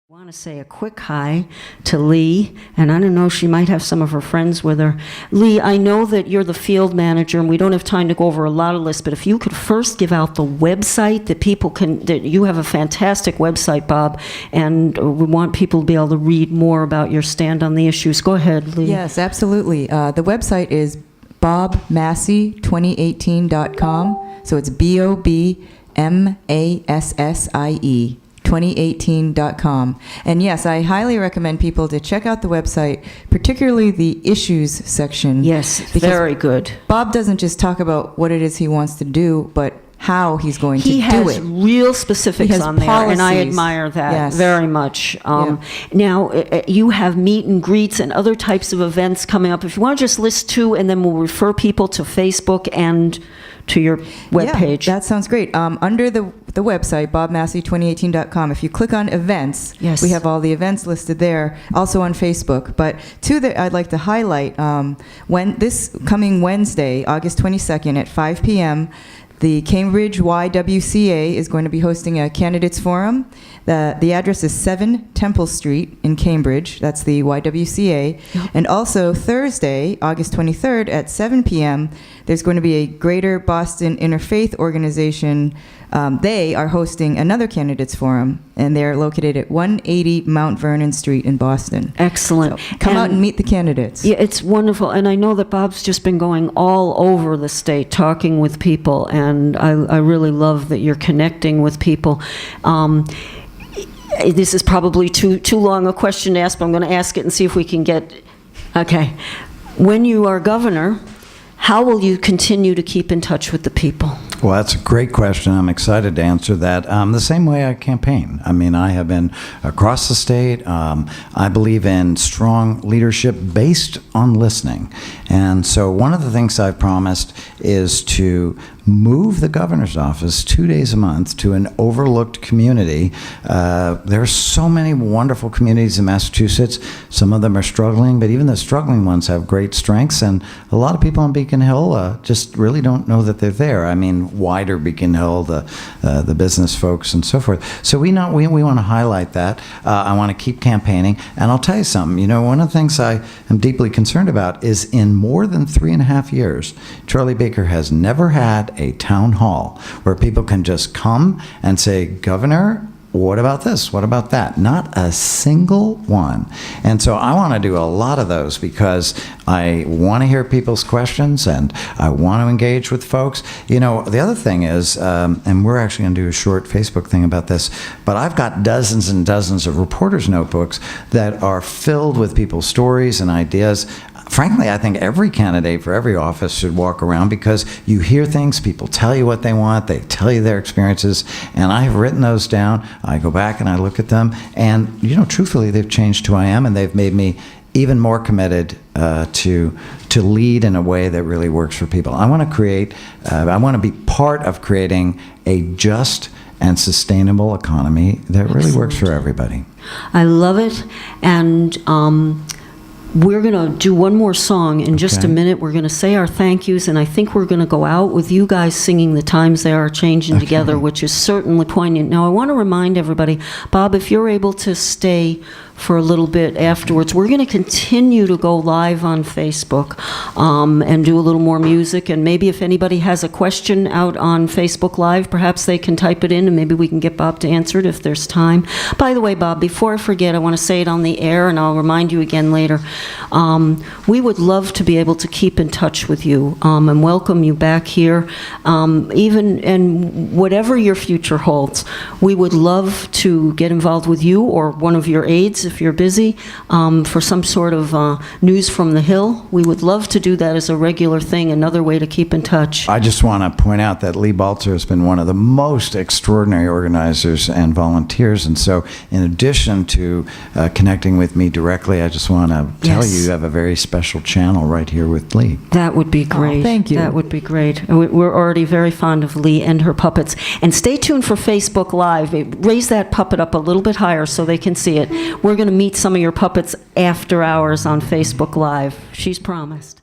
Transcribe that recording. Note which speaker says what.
Speaker 1: I want to say a quick hi to Leigh, and I don't know, she might have some of her friends with her. Leigh, I know that you're the field manager, and we don't have time to go over a lot of lists, but if you could first give out the website that people can, that you have a fantastic website, Bob, and we want people to be able to read more about your stand on the issues. Go ahead, Leigh.
Speaker 2: Yes, absolutely. The website is bobmassie2018.com, so it's BOBMASSIE. 2018.com. And yes, I highly recommend people to check out the website, particularly the issues section.
Speaker 1: Yes, very good.
Speaker 2: Bob doesn't just talk about what it is he wants to do, but how he's going to do it.
Speaker 1: He has real specifics on there, and I admire that very much. Now, you have meet and greets and other types of events coming up. If you want to just list two, and then we'll refer people to Facebook and to your webpage.
Speaker 2: Yeah, that sounds great. Under the website, bobmassie2018.com, if you click on events, we have all the events listed there, also on Facebook. But two that I'd like to highlight, this coming Wednesday, August 22nd at 5 p.m., the Cambridge YWCA is going to be hosting a candidates forum. The address is 7 Temple Street in Cambridge. That's the YWCA. Yep. And also Thursday, August 23rd at 7 p.m., there's going to be a Greater Boston Interfaith Organization. They are hosting another candidates forum, and they're located at 180 Mount Vernon Street in Boston.
Speaker 1: Excellent.
Speaker 2: So come out and meet the candidates.
Speaker 1: Yeah, it's wonderful. And I know that Bob's just been going all over the state talking with people, and I really love that you're connecting with people. This is probably too long a question to ask, but I'm going to ask it and see if we can get... Okay. When you are governor, how will you continue to keep in touch with the people?
Speaker 3: Well, that's a great question. I'm excited to answer that. The same way I campaign. I mean, I have been across the state. I believe in strong leadership based on listening. And so one of the things I've promised is to move the governor's office 2 days a month to an overlooked community. There are so many wonderful communities in Massachusetts. Some of them are struggling, but even the struggling ones have great strengths. And a lot of people on Beacon Hill just really don't know that they're there. I mean, wider Beacon Hill, the business folks and so forth. So we want to highlight that. I want to keep campaigning. And I'll tell you something, you know, one of the things I am deeply concerned about is in more than 3.5 years, Charlie Baker has never had a town hall where people can just come and say, Governor, what about this? What about that? Not a single one. And so I want to do a lot of those because I want to hear people's questions and I want to engage with folks. You know, the other thing is, and we're actually going to do a short Facebook thing about this, but I've got dozens and dozens of reporters' notebooks that are filled with people's stories and ideas. Frankly, I think every candidate for every office should walk around because you hear things, people tell you what they want, they tell you their experiences, and I have written those down. I go back and I look at them, and, you know, truthfully, they've changed who I am, and they've made me even more committed to lead in a way that really works for people. I want to create, I want to be part of creating a just and sustainable economy that really works for everybody.
Speaker 1: I love it, and we're going to do one more song in just a minute. We're going to say our thank yous, and I think we're going to go out with you guys singing The Times They Are Changing Together, which is certainly poignant. Now, I want to remind everybody, Bob, if you're able to stay for a little bit afterwards, we're going to continue to go live on Facebook and do a little more music, and maybe if anybody has a question out on Facebook Live, perhaps they can type it in, and maybe we can get Bob to answer it if there's time. By the way, Bob, before I forget, I want to say it on the air, and I'll remind you again later. We would love to be able to keep in touch with you and welcome you back here, even and whatever your future holds. We would love to get involved with you or one of your aides if you're busy for some sort of news from the Hill. We would love to do that as a regular thing, another way to keep in touch.
Speaker 3: I just want to point out that Leigh Baltzer has been one of the most extraordinary organizers and volunteers, and so in addition to connecting with me directly, I just want to tell you have a very special channel right here with Leigh.
Speaker 1: That would be great.
Speaker 2: Oh, thank you.
Speaker 1: That would be great. We're already very fond of Leigh and her puppets. And stay tuned for Facebook Live. Raise that puppet up a little bit higher so they can see it. We're going to meet some of your puppets after hours on Facebook Live. She's promised.